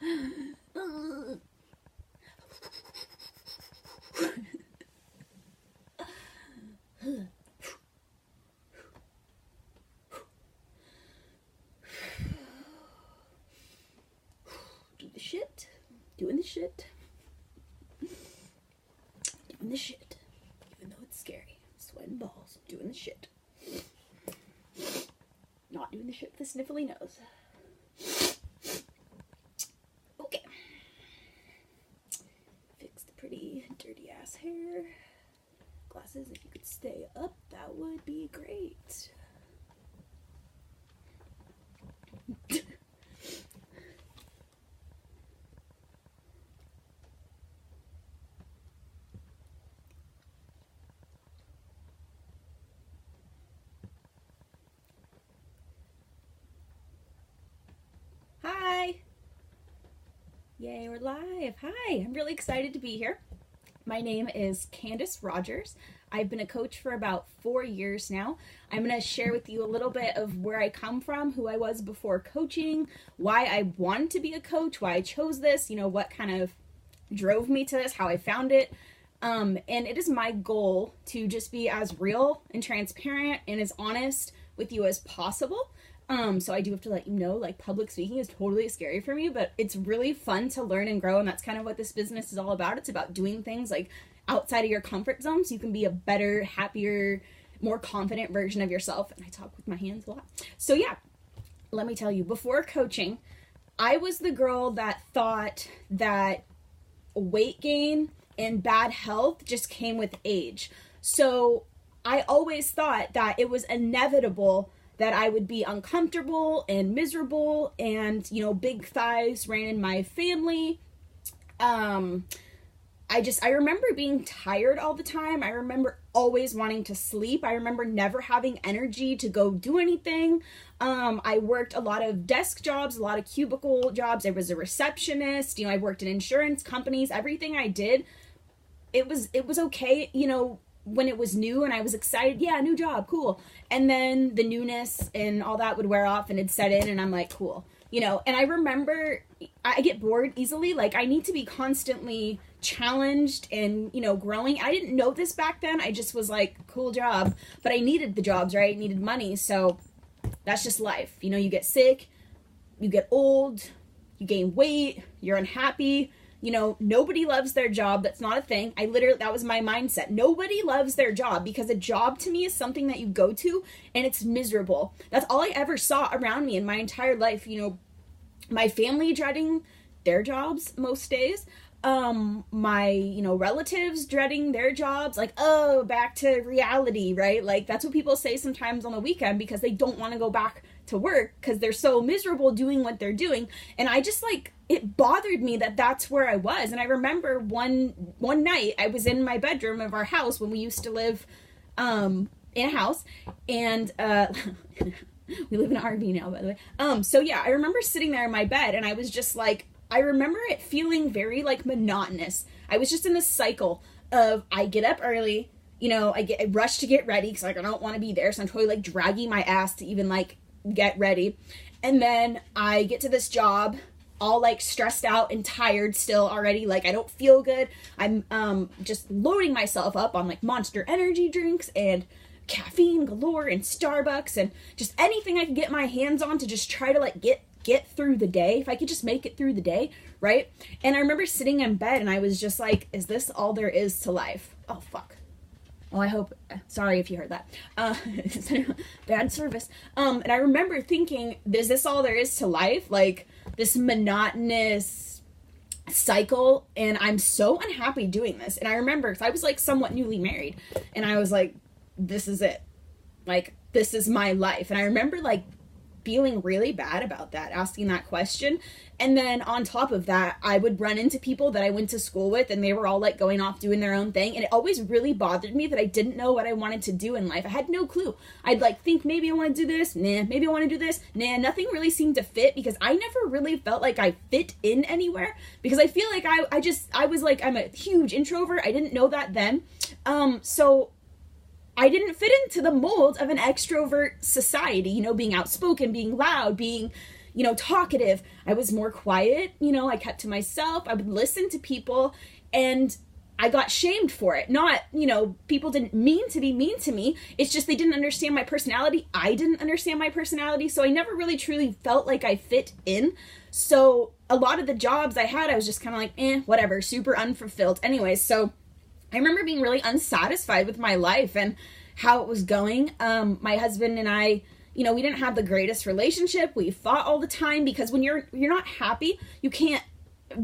Do the shit. Doing the shit. Doing the shit. Even though it's scary. Sweating balls. Doing the shit. Not doing the shit with the sniffly nose. Okay. Fix the pretty dirty ass hair. Glasses, if you could stay up, that would be great. Hi! Yay, we're live. Hi, I'm really excited to be here. My name is Candace Rogers. I've been a coach for about 4 years now. I'm going to share with you a little bit of where I come from, who I was before coaching, why I wanted to be a coach, why I chose this, what kind of drove me to this, how I found it. And it is my goal to just be as real and transparent and as honest with you as possible. So I do have to let you know, public speaking is totally scary for me, but it's really fun to learn and grow. And that's kind of what this business is all about. It's about doing things outside of your comfort zone so you can be a better, happier, more confident version of yourself. And I talk with my hands a lot. So yeah, let me tell you, before coaching, I was the girl that thought that weight gain and bad health just came with age. So I always thought that it was inevitable that I would be uncomfortable and miserable and, big thighs ran in my family. I remember being tired all the time. I remember always wanting to sleep. I remember never having energy to go do anything. I worked a lot of desk jobs, a lot of cubicle jobs. I was a receptionist. I worked in insurance companies. Everything I did, it was okay, when it was new and I was excited, yeah, new job, cool. And then the newness and all that would wear off and it'd set in and I'm like, cool. And I remember I get bored easily. I need to be constantly challenged and, growing. I didn't know this back then. I just was like, cool job. But I needed the jobs, right? I needed money. So that's just life. You get sick, you get old, you gain weight, you're unhappy. Nobody loves their job. That's not a thing. That was my mindset. Nobody loves their job because a job to me is something that you go to and it's miserable. That's all I ever saw around me in my entire life. My family dreading their jobs most days. My, relatives dreading their jobs. Oh, back to reality, right? That's what people say sometimes on the weekend because they don't want to go back to work because they're so miserable doing what they're doing. And I just it bothered me that that's where I was. And I remember one night I was in my bedroom of our house when we used to live in a house, and we live in an RV now, by the way. So yeah, I remember sitting there in my bed and I was just I remember it feeling very monotonous. I was just in this cycle of I get up early, I rush to get ready because I don't want to be there, so I'm totally dragging my ass to even get ready. And then I get to this job all stressed out and tired still already. I don't feel good. I'm just loading myself up on Monster energy drinks and caffeine galore and Starbucks and just anything I can get my hands on to just try to get through the day. If I could just make it through the day, right? And I remember sitting in bed and I was just is this all there is to life? Oh fuck. Oh, I hope, sorry if you heard that. Bad service. And I remember thinking, is this all there is to life? This monotonous cycle, and I'm so unhappy doing this. And I remember, because I was somewhat newly married, and I was this is it. This is my life. And I remember feeling really bad about that, asking that question. And then on top of that, I would run into people that I went to school with and they were all going off doing their own thing. And it always really bothered me that I didn't know what I wanted to do in life. I had no clue. I'd think maybe I want to do this. Nah, maybe I want to do this. Nah, nothing really seemed to fit because I never really felt like I fit in anywhere, because I feel I was I'm a huge introvert. I didn't know that then. So I didn't fit into the mold of an extrovert society, being outspoken, being loud, being, talkative. I was more quiet. I kept to myself. I would listen to people, and I got shamed for it. Not, people didn't mean to be mean to me. It's just they didn't understand my personality. I didn't understand my personality. So I never really truly felt like I fit in. So a lot of the jobs I had, I was just kind of like, whatever, super unfulfilled. Anyways, so I remember being really unsatisfied with my life and how it was going. My husband and I, we didn't have the greatest relationship. We fought all the time because when you're not happy, you can't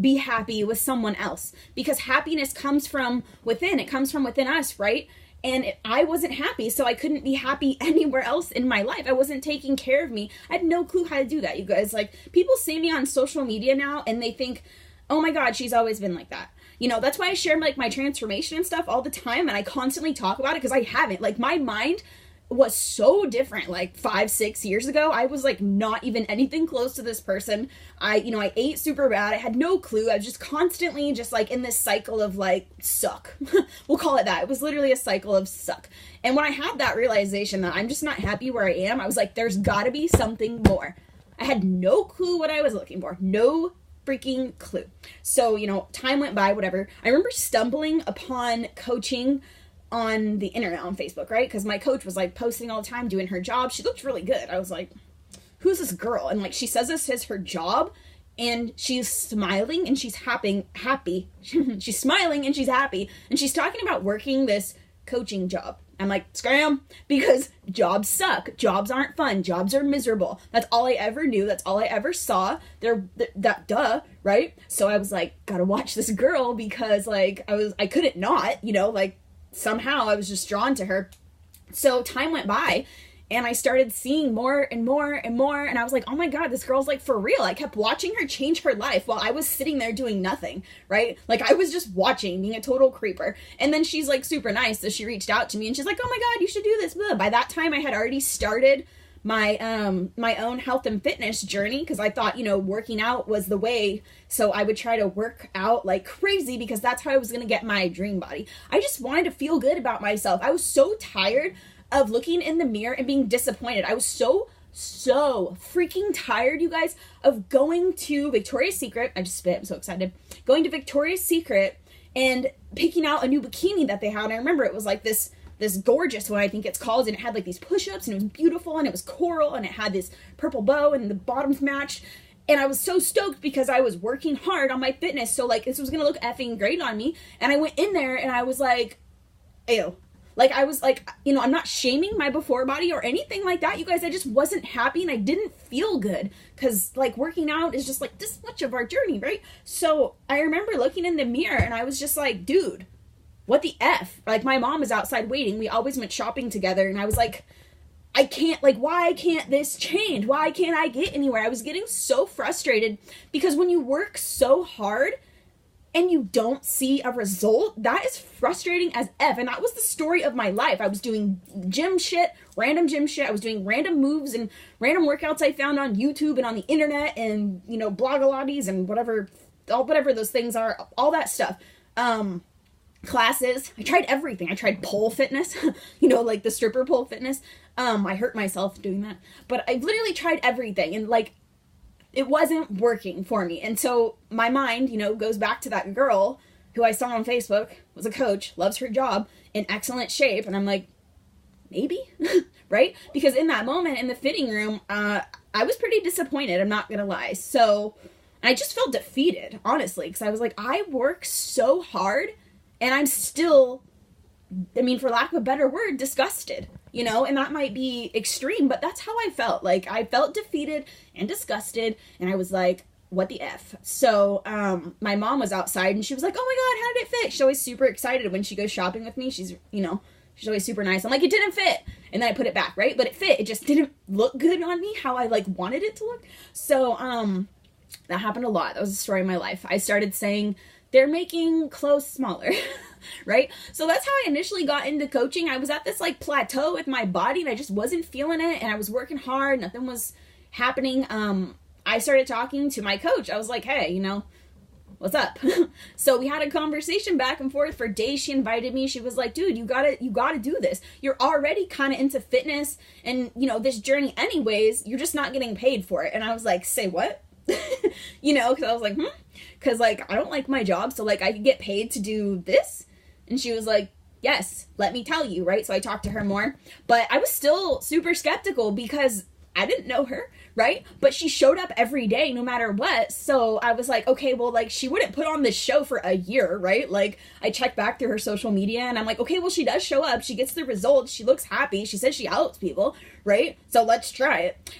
be happy with someone else, because happiness comes from within. It comes from within us, right? And I wasn't happy, so I couldn't be happy anywhere else in my life. I wasn't taking care of me. I had no clue how to do that, you guys. Like, people see me on social media now and they think, oh my God, she's always been like that. That's why I share my transformation and stuff all the time, and I constantly talk about it, because I haven't. Like, my mind was so different 5-6 years ago. I was not even anything close to this person. I ate super bad. I had no clue. I was just constantly just in this cycle of suck. We'll call it that. It was literally a cycle of suck. And when I had that realization that I'm just not happy where I am, I was like, there's gotta be something more. I had no clue what I was looking for. No freaking clue. So, time went by, whatever. I remember stumbling upon coaching on the internet, on Facebook, right? Because my coach was posting all the time, doing her job. She looked really good. I was like, who's this girl? And she says this is her job, and she's smiling and she's happy. She's smiling and she's happy, and she's talking about working this coaching job. I'm like, scram, because jobs suck. Jobs aren't fun. Jobs are miserable. That's all I ever knew. That's all I ever saw. Duh, right? So I was like, gotta watch this girl, because I couldn't not, somehow I was just drawn to her. So time went by, and I started seeing more and more and more, and I was like, oh my God, this girl's for real. I kept watching her change her life while I was sitting there doing nothing, right? I was just watching, being a total creeper. And then she's super nice, so she reached out to me, and she's like, oh my God, you should do this. Blah. By that time, I had already started my my own health and fitness journey, because I thought, working out was the way. So I would try to work out like crazy, because that's how I was going to get my dream body. I just wanted to feel good about myself. I was so tired of looking in the mirror and being disappointed. I was so freaking tired, you guys, of going to Victoria's Secret. I just spit, I'm so excited. Going to Victoria's Secret and picking out a new bikini that they had. And I remember it was this gorgeous one, I think it's called, and it had these push-ups, and it was beautiful, and it was coral, and it had this purple bow, and the bottoms matched. And I was so stoked because I was working hard on my fitness, so this was gonna look effing great on me. And I went in there and I was like, ew. I was I'm not shaming my before body or anything like that, you guys. I just wasn't happy, and I didn't feel good, because working out is just this much of our journey, right? So I remember looking in the mirror, and I was just like, dude, what the F? My mom was outside waiting. We always went shopping together, and I was like, I can't, why can't this change? Why can't I get anywhere? I was getting so frustrated, because when you work so hard and you don't see a result, that is frustrating as F. And that was the story of my life. I was doing random gym shit. I was doing random moves and random workouts I found on YouTube and on the internet, and, Blogilates and whatever those things are, all that stuff. Classes. I tried everything. I tried pole fitness, the stripper pole fitness. I hurt myself doing that, but I literally tried everything, and it wasn't working for me. And so my mind, goes back to that girl who I saw on Facebook, was a coach, loves her job, in excellent shape. And I'm like, maybe, right? Because in that moment in the fitting room, I was pretty disappointed. I'm not gonna lie. So I just felt defeated, honestly, because I was like, I work so hard, and I'm still, for lack of a better word, disgusted, and that might be extreme, but that's how I felt. I felt defeated and disgusted, and I was like, what the F? So, my mom was outside, and she was like, oh my God, how did it fit? She's always super excited when she goes shopping with me. She's always super nice. I'm like, it didn't fit. And then I put it back, right? But it fit. It just didn't look good on me how I wanted it to look. So, that happened a lot. That was the story of my life. I started saying, they're making clothes smaller, right? So that's how I initially got into coaching. I was at this plateau with my body, and I just wasn't feeling it, and I was working hard. Nothing was happening. I started talking to my coach. I was like, hey, what's up? So we had a conversation back and forth for days. She invited me. She was like, dude, you gotta do this. You're already kind of into fitness and, you know, this journey anyways. You're just not getting paid for it. And I was like, say what? You know, because I was like, because like I don't like my job, so like I could get paid to do this. And she was like, yes, let me tell you, right? So I talked to her more, but I was still super skeptical because I didn't know her, right? But she showed up every day no matter what. So I was like, okay, well, like she wouldn't put on this show for a year, right? Like I checked back through her social media and I'm like, okay, well, she does show up. She gets the results. She looks happy. She says she helps people, right? So let's try it.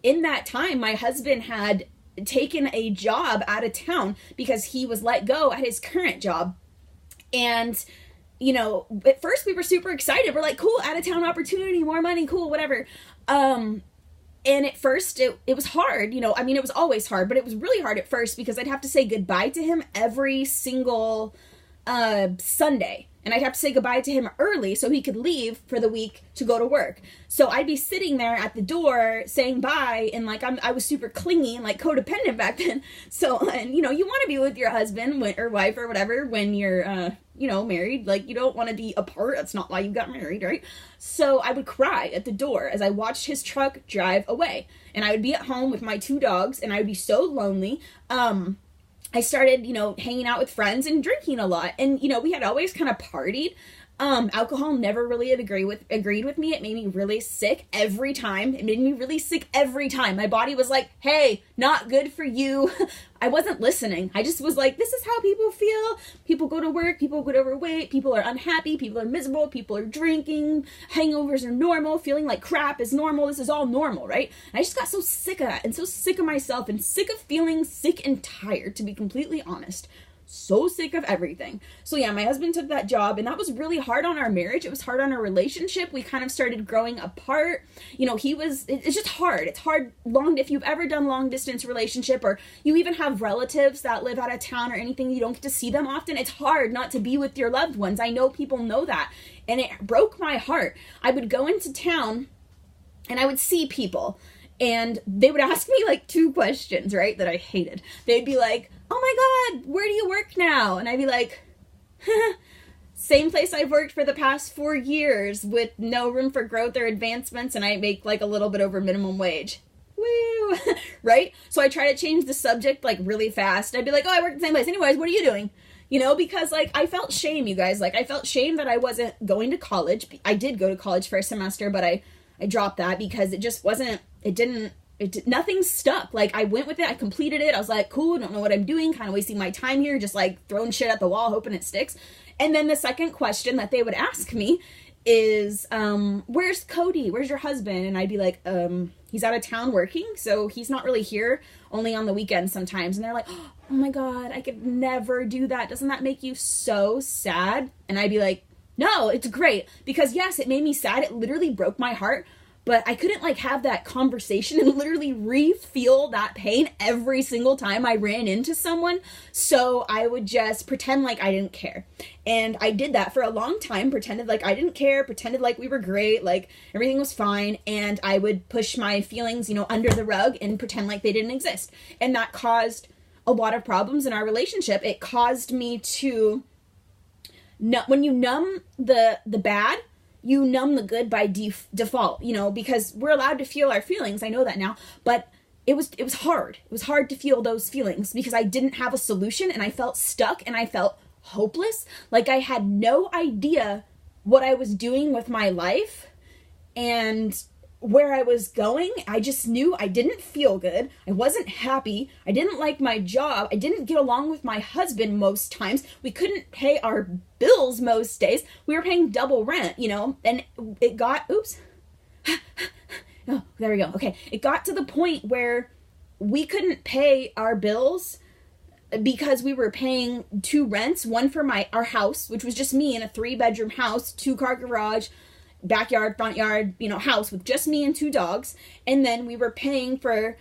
In that time, my husband had taken a job out of town because he was let go at his current job. And you know, at first we were super excited. We're like, cool, out of town opportunity, more money, cool, whatever. And at first it was hard, you know, I mean, it was always hard, but it was really hard at first because I'd have to say goodbye to him every single Sunday. And I'd have to say goodbye to him early so he could leave for the week to go to work. So I'd be sitting there at the door saying bye, and like I was super clingy and like codependent back then. So, and you know, you want to be with your husband or wife or whatever when you're you know, married. Like you don't want to be apart. That's not why you got married, right? So I would cry at the door as I watched his truck drive away, and I would be at home with my 2 dogs, and I would be so lonely. I started, you know, hanging out with friends and drinking a lot. And, you know, we had always kind of partied. Alcohol never really agreed with me. It made me really sick every time. It made me really sick every time. My body was like, hey, not good for you. I wasn't listening. I just was like, this is how people feel. People go to work, people get overweight, people are unhappy, people are miserable, people are drinking, hangovers are normal, feeling like crap is normal. This is all normal, right? And I just got so sick of that and so sick of myself and sick of feeling sick and tired, to be completely honest. So sick of everything. So yeah, my husband took that job, and that was really hard on our marriage. It was hard on our relationship. We kind of started growing apart. You know, it's just hard. It's hard if you've ever done long distance relationship, or you even have relatives that live out of town or anything, you don't get to see them often. It's hard not to be with your loved ones. I know people know that, and it broke my heart. I would go into town and I would see people, and they would ask me like 2 questions, right, that I hated. They'd be like, oh my God, where do you work now? And I'd be like, same place I've worked for the past 4 years with no room for growth or advancements, and I make like a little bit over minimum wage. Woo! Right? So I try to change the subject like really fast. I'd be like, oh, I work at the same place. Anyways, what are you doing? You know, because like I felt shame, you guys. Like I felt shame that I wasn't going to college. I did go to college for a semester, but I dropped that because it just wasn't, nothing stuck. Like I went with it, I completed it, I was like, cool, don't know what I'm doing, kind of wasting my time here, just like throwing shit at the wall hoping it sticks. And then the second question that they would ask me is, where's Cody, where's your husband? And I'd be like, he's out of town working, so he's not really here, only on the weekends sometimes. And they're like, oh my God, I could never do that, doesn't that make you so sad? And I'd be like, no, it's great, because yes, it made me sad, it literally broke my heart, but I couldn't like have that conversation and literally re-feel that pain every single time I ran into someone. So I would just pretend like I didn't care. And I did that for a long time, pretended like I didn't care, pretended like we were great, like everything was fine. And I would push my feelings, you know, under the rug and pretend like they didn't exist. And that caused a lot of problems in our relationship. It caused me to, when you numb the bad, you numb the good by default, you know, because we're allowed to feel our feelings. I know that now, but it was hard. It was hard to feel those feelings because I didn't have a solution, and I felt stuck and I felt hopeless. Like I had no idea what I was doing with my life and where I was going. I just knew I didn't feel good. I wasn't happy. I didn't like my job. I didn't get along with my husband most times. We couldn't pay our bills most days. We were paying double rent, you know, and it got, oops. Oh, there we go. Okay. It got to the point where we couldn't pay our bills because we were paying 2 rents, one for our house, which was just me in a 3-bedroom house, 2-car garage, backyard, front yard, you know, house with just me and 2 dogs. And then we were paying for,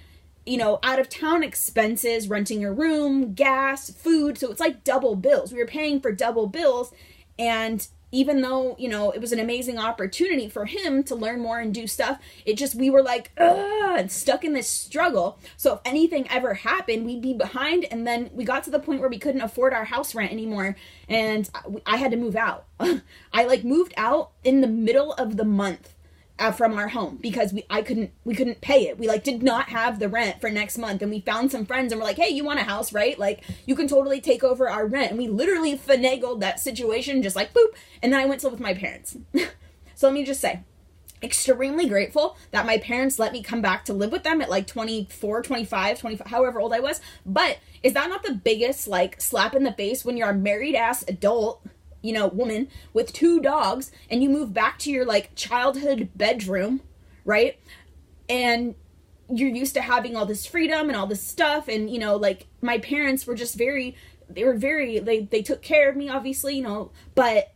you know, out of town expenses, renting a room, gas, food. So it's like double bills. We were paying for double bills, and even though, you know, it was an amazing opportunity for him to learn more and do stuff, it just, we were like, ugh, and stuck in this struggle. So if anything ever happened, we'd be behind. And then we got to the point where we couldn't afford our house rent anymore. And I had to move out. I like moved out in the middle of the month from our home because we couldn't pay it. We like did not have the rent for next month, and we found some friends and we're like, hey, you want a house, right? Like, you can totally take over our rent. And we literally finagled that situation, just like boop. And then I went to live with my parents. So let me just say, extremely grateful that my parents let me come back to live with them at like 24, 25, however old I was. But is that not the biggest like slap in the face when you're a married ass adult, you know, woman with 2 dogs, and you move back to your like childhood bedroom, right? And you're used to having all this freedom and all this stuff. And, you know, like my parents were just they took care of me, obviously, you know, but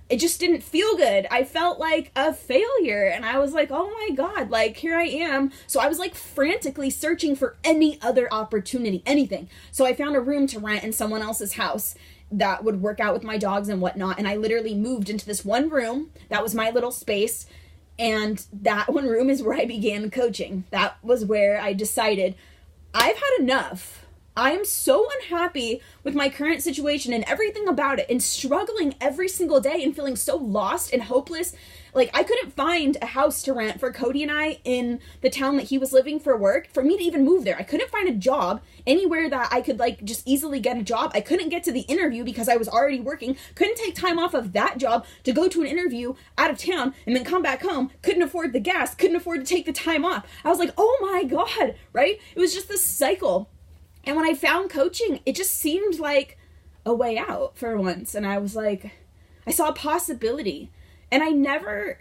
it just didn't feel good. I felt like a failure, and I was like, oh my God, like here I am. So I was like frantically searching for any other opportunity, anything. So I found a room to rent in someone else's house that would work out with my dogs and whatnot. And I literally moved into this one room. That was my little space. And that one room is where I began coaching. That was where I decided I've had enough. I am so unhappy with my current situation and everything about it, and struggling every single day and feeling so lost and hopeless. Like, I couldn't find a house to rent for Cody and I in the town that he was living for work, for me to even move there. I couldn't find a job anywhere that I could like just easily get a job. I couldn't get to the interview because I was already working. Couldn't take time off of that job to go to an interview out of town and then come back home. Couldn't afford the gas. Couldn't afford to take the time off. I was like, oh my God, right? It was just this cycle. And when I found coaching, it just seemed like a way out for once. And I was like, I saw a possibility. And I never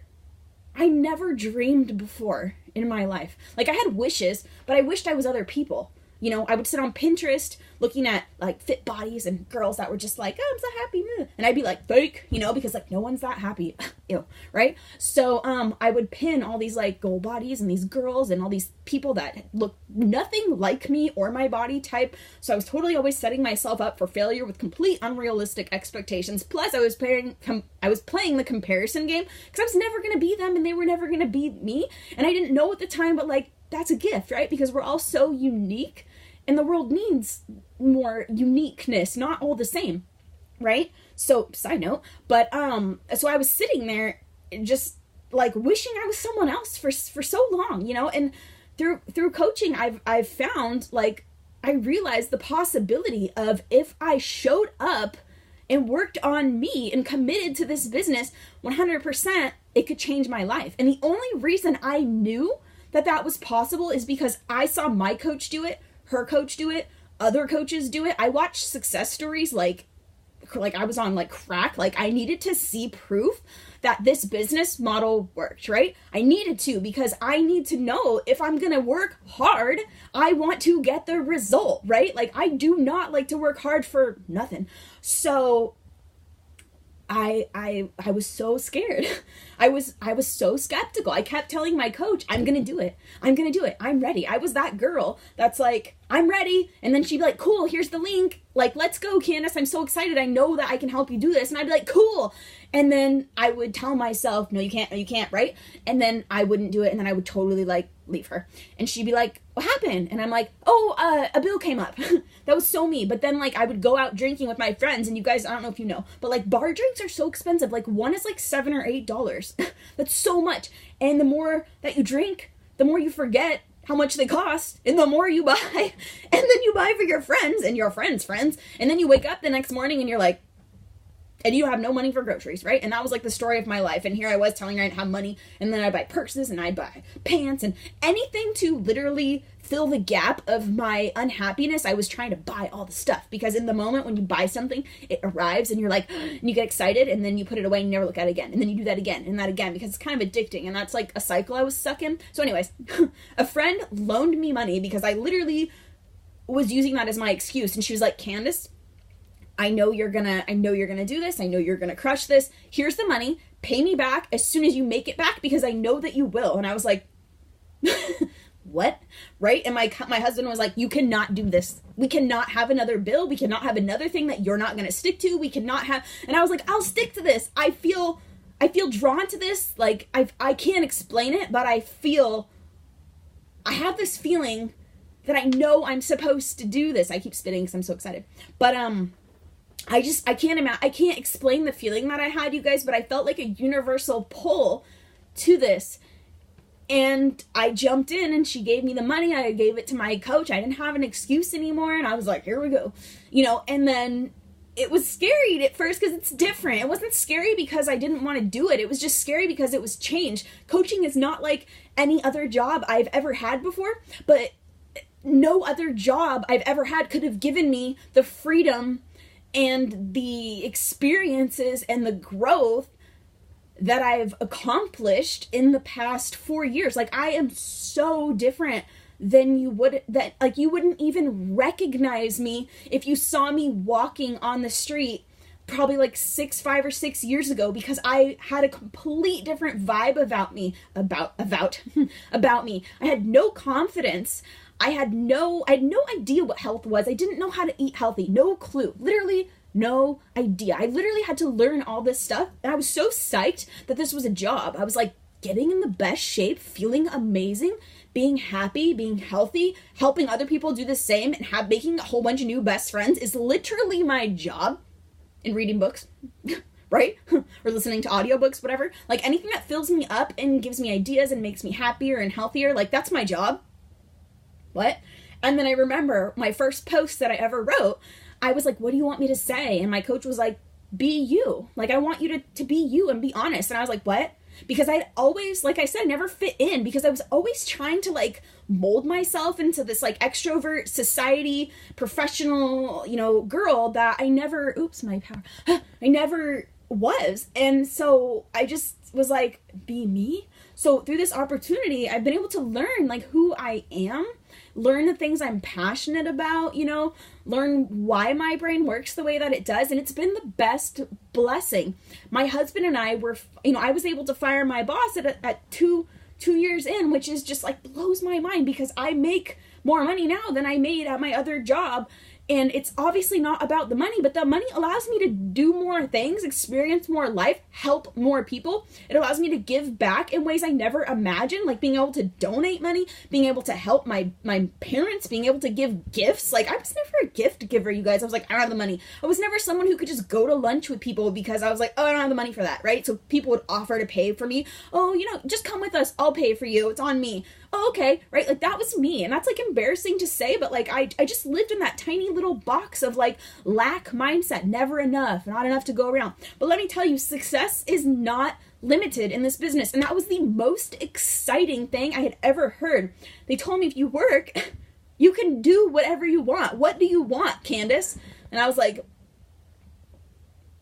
dreamed before in my life. Like, I had wishes, but I wished I was other people. You know, I would sit on Pinterest looking at like fit bodies and girls that were just like, oh, I'm so happy. And I'd be like, fake, you know, because like no one's that happy. Ew, right? So I would pin all these like goal bodies and these girls and all these people that look nothing like me or my body type. So I was totally always setting myself up for failure with complete unrealistic expectations. Plus I was playing the comparison game because I was never going to be them and they were never going to be me. And I didn't know at the time, but like, that's a gift, right? Because we're all so unique and the world needs more uniqueness, not all the same, right? So side note, but so I was sitting there just like wishing I was someone else for so long, you know, and through coaching I've found, like, I realized the possibility of, if I showed up and worked on me and committed to this business 100%, it could change my life. And the only reason I knew that was possible is because I saw my coach do it, her coach do it, other coaches do it. I watched success stories like I was on like crack. Like, I needed to see proof that this business model worked, right? I needed to, because I need to know if I'm gonna work hard, I want to get the result, right? Like, I do not like to work hard for nothing. So I was so scared. I was so skeptical. I kept telling my coach, I'm going to do it. I'm going to do it. I'm ready. I was that girl that's like, I'm ready. And then she'd be like, cool, here's the link. Like, let's go, Candace. I'm so excited. I know that I can help you do this. And I'd be like, cool. And then I would tell myself, no, you can't, right? And then I wouldn't do it. And then I would totally like leave her. And she'd be like, what happened? And I'm like, oh, a bill came up. That was so me. But then like I would go out drinking with my friends, and you guys, I don't know if you know, but like bar drinks are so expensive. Like one is like $7 or $8. That's so much. And the more that you drink, the more you forget how much they cost, and the more you buy. And then you buy for your friends and your friends' friends. And then you wake up the next morning and you're like, and you have no money for groceries, right? And that was like the story of my life. And here I was telling her I didn't have money. And then I'd buy purses and I'd buy pants and anything to literally fill the gap of my unhappiness. I was trying to buy all the stuff, because in the moment when you buy something, it arrives and you're like, and you get excited, and then you put it away and you never look at it again. And then you do that again and that again, because it's kind of addicting. And that's like a cycle I was stuck in. So anyways, a friend loaned me money because I literally was using that as my excuse. And she was like, Candace, I know you're gonna do this. I know you're gonna crush this. Here's the money. Pay me back as soon as you make it back, because I know that you will. And I was like, what? Right? And my husband was like, you cannot do this. We cannot have another bill. We cannot have another thing that you're not going to stick to. We cannot have, and I was like, I'll stick to this. I feel drawn to this. Like, I can't explain it, but I have this feeling that I know I'm supposed to do this. I keep spitting because I'm so excited. But, I can't explain the feeling that I had, you guys, but I felt like a universal pull to this. And I jumped in and she gave me the money. I gave it to my coach. I didn't have an excuse anymore. And I was like, here we go. And then it was scary at first because it's different. It wasn't scary because I didn't want to do it. It was just scary because it was change. Coaching is not like any other job I've ever had before, but no other job I've ever had could have given me the freedom and the experiences and the growth that I've accomplished in the past 4 years. Like, I am so different than you wouldn't even recognize me if you saw me walking on the street probably like 5 or 6 years ago, because I had a complete different vibe about me. I had no confidence. I had no idea what health was. I didn't know how to eat healthy. No clue. Literally no idea. I literally had to learn all this stuff. And I was so psyched that this was a job. I was like getting in the best shape, feeling amazing, being happy, being healthy, helping other people do the same, and making a whole bunch of new best friends is literally my job. And reading books, right? Or listening to audiobooks, whatever. Like, anything that fills me up and gives me ideas and makes me happier and healthier, like, that's my job. What? And then I remember my first post that I ever wrote, I was like, what do you want me to say? And my coach was like, be you. Like, I want you to be you and be honest. And I was like, what? Because I'd always, like I said, never fit in, because I was always trying to like mold myself into this like extrovert society, professional, girl that I never, I never was. And so I just was like, be me. So through this opportunity, I've been able to learn like who I am, learn the things I'm passionate about, learn why my brain works the way that it does. And it's been the best blessing. My husband and I were, I was able to fire my boss at 2 years in, which is just like blows my mind, because I make more money now than I made at my other job. And it's obviously not about the money, but the money allows me to do more things, experience more life, help more people. It allows me to give back in ways I never imagined, like being able to donate money, being able to help my parents, being able to give gifts. Like, I was never a gift giver, you guys. I was like, I don't have the money. I was never someone who could just go to lunch with people because I was like, oh, I don't have the money for that, right? So people would offer to pay for me. Oh, just come with us. I'll pay for you. It's on me. Oh, okay, right? Like, that was me. And that's like embarrassing to say, but like I just lived in that tiny little box of like lack mindset, never enough, not enough to go around. But let me tell you, success is not limited in this business. And that was the most exciting thing I had ever heard. They told me, if you work, you can do whatever you want. What do you want, Candace? And I was like,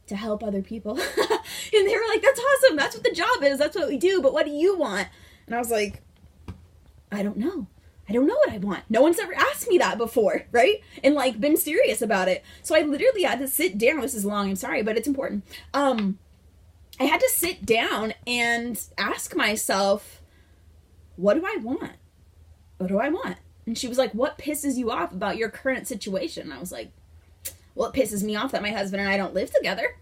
to help other people. And they were like, that's awesome. That's what the job is. That's what we do. But what do you want? And I was like, I don't know. I don't know what I want. No one's ever asked me that before, right? And like been serious about it. So I literally had to sit down. This is long, I'm sorry, but it's important. I had to sit down and ask myself, what do I want? What do I want? And she was like, what pisses you off about your current situation? And I was like, well, it pisses me off that my husband and I don't live together.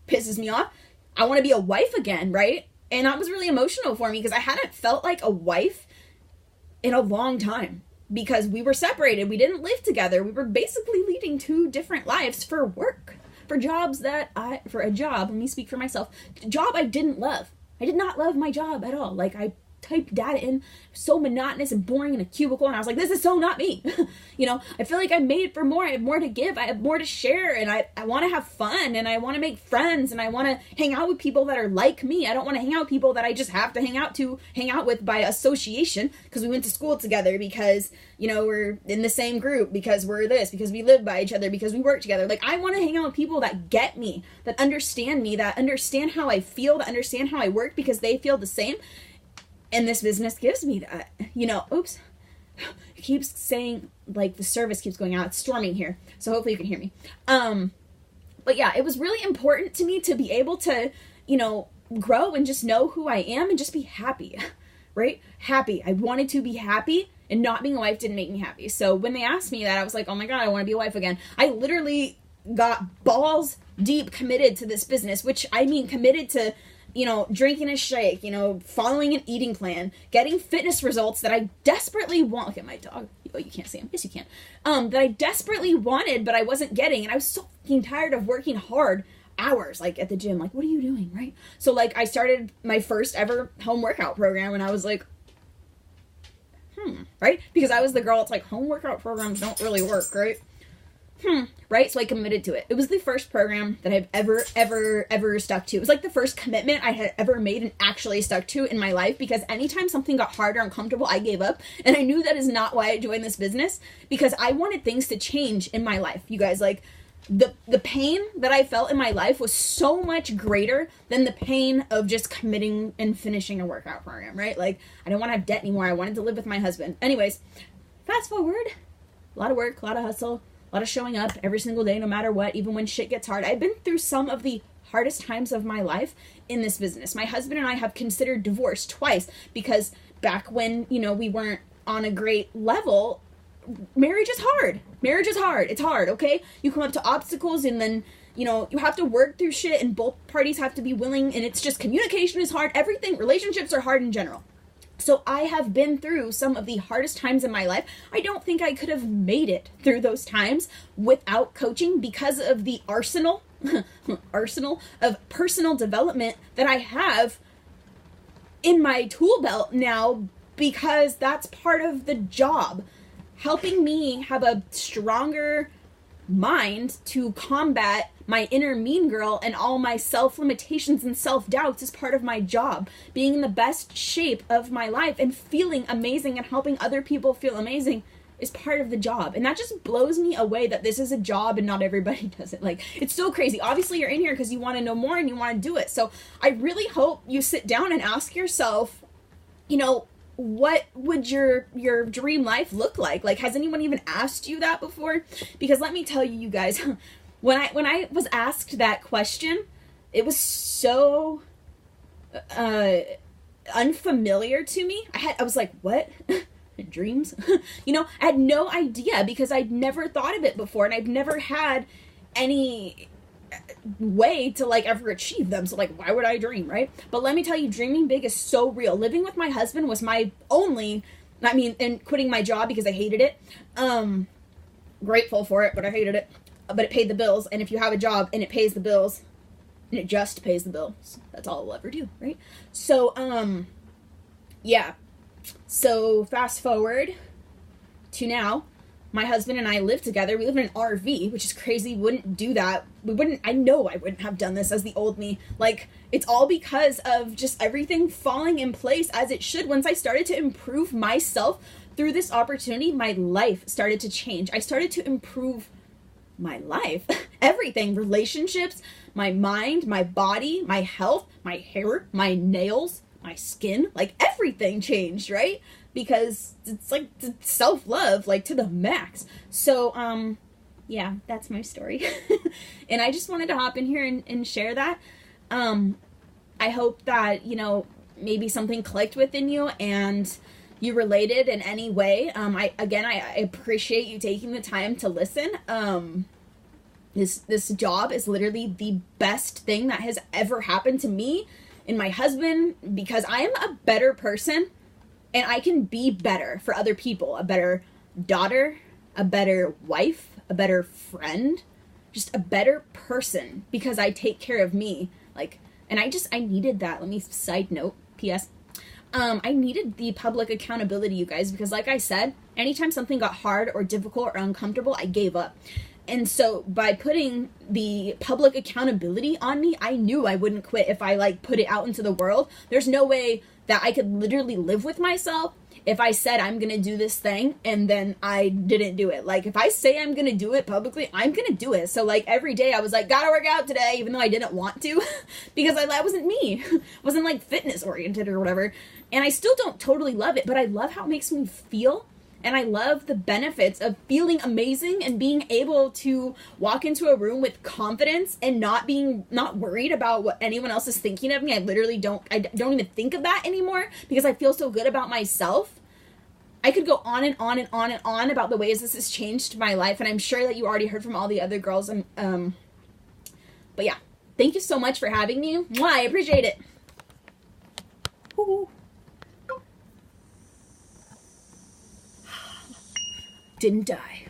Pisses me off. I want to be a wife again, right? And that was really emotional for me because I hadn't felt like a wife in a long time, because we were separated. We didn't live together. We were basically leading 2 different lives for work, for a job, let me speak for myself, a job I didn't love. I did not love my job at all. Like, I typed data in, so monotonous and boring in a cubicle, and I was like, this is so not me. I feel like I'm made for more. I have more to give. I have more to share, and I want to have fun, and I want to make friends, and I want to hang out with people that are like me. I don't want to hang out with people that I just have to hang out with by association because we went to school together, because we're in the same group, because we're this, because we live by each other, because we work together. Like, I want to hang out with people that get me, that understand me, that understand how I feel, that understand how I work, because they feel the same. And this business gives me that, oops, it keeps saying, like, the service keeps going out. It's storming here. So hopefully you can hear me. But yeah, it was really important to me to be able to, grow and just know who I am and just be happy, right? Happy. I wanted to be happy. And not being a wife didn't make me happy. So when they asked me that, I was like, oh my God, I want to be a wife again. I literally got balls deep committed to this business, which I mean committed to, you know, drinking a shake, you know, following an eating plan, getting fitness results that I desperately want. Look at my dog. Oh, you can't see him. Yes, you can. That I desperately wanted, but I wasn't getting. And I was so fucking tired of working hard hours, like at the gym. Like, what are you doing, right? So like I started my first ever home workout program, and I was like, right? Because I was the girl, it's like, home workout programs don't really work, right? Right? So I committed to it. It was the first program that I've ever stuck to. It was like the first commitment I had ever made and actually stuck to in my life, because anytime something got hard or uncomfortable, I gave up. And I knew that is not why I joined this business, because I wanted things to change in my life. You guys, like, the pain that I felt in my life was so much greater than the pain of just committing and finishing a workout program, right? Like, I didn't want to have debt anymore. I wanted to live with my husband. Anyways, fast forward, a lot of work, a lot of hustle, a lot of showing up every single day, no matter what, even when shit gets hard. I've been through some of the hardest times of my life in this business. My husband and I have considered divorce twice, because back when, you know, we weren't on a great level, marriage is hard. Marriage is hard. It's hard, okay? You come up to obstacles, and then, you know, you have to work through shit, and both parties have to be willing, and it's just, communication is hard. Everything, relationships are hard in general. So I have been through some of the hardest times in my life. I don't think I could have made it through those times without coaching, because of the arsenal of personal development that I have in my tool belt now, because that's part of the job. Helping me have a stronger mind to combat my inner mean girl and all my self-limitations and self-doubts is part of my job. Being in the best shape of my life and feeling amazing and helping other people feel amazing is part of the job. And that just blows me away that this is a job and not everybody does it. Like, it's so crazy. Obviously, you're in here because you want to know more and you want to do it. So I really hope you sit down and ask yourself, you know, what would your dream life look like? Like, has anyone even asked you that before? Because let me tell you, you guys, when I was asked that question, it was so unfamiliar to me. I was like, what? Dreams? You know, I had no idea, because I'd never thought of it before, and I've never had any way to like ever achieve them. So like, why would I dream, right? But let me tell you, dreaming big is so real. Living with my husband was my only, and quitting my job because I hated it. Grateful for it, but I hated it. But it paid the bills, and if you have a job and it pays the bills, and it just pays the bills, that's all it'll ever do, right? So, yeah. So fast forward to now. My husband and I live together. We live in an RV, which is crazy. We wouldn't do that. I know I wouldn't have done this as the old me. Like, it's all because of just everything falling in place as it should. Once I started to improve myself through this opportunity, my life started to change. I started to improve my life. Everything. Relationships, my mind, my body, my health, my hair, my nails, my skin. Like, everything changed, right? Because it's like self-love, like, to the max. So, yeah, that's my story. And I just wanted to hop in here and share that. I hope that, you know, maybe something clicked within you and you related in any way. I appreciate you taking the time to listen. This job is literally the best thing that has ever happened to me and my husband, because I am a better person. And I can be better for other people, a better daughter, a better wife, a better friend, just a better person, because I take care of me. Like, and I needed that. Let me side note, P.S. I needed the public accountability, you guys, because like I said, anytime something got hard or difficult or uncomfortable, I gave up. And so by putting the public accountability on me, I knew I wouldn't quit if I like put it out into the world. There's no way that I could literally live with myself if I said I'm gonna do this thing and then I didn't do it. Like, if I say I'm gonna do it publicly, I'm gonna do it. So like every day I was like, gotta work out today, even though I didn't want to, because that wasn't me. Wasn't like fitness oriented or whatever. And I still don't totally love it, but I love how it makes me feel. And I love the benefits of feeling amazing and being able to walk into a room with confidence and not worried about what anyone else is thinking of me. I literally don't even think of that anymore because I feel so good about myself. I could go on and on and on and on about the ways this has changed my life, and I'm sure that you already heard from all the other girls. But yeah, thank you so much for having me. Mwah, I appreciate it. Woo-hoo. Didn't die.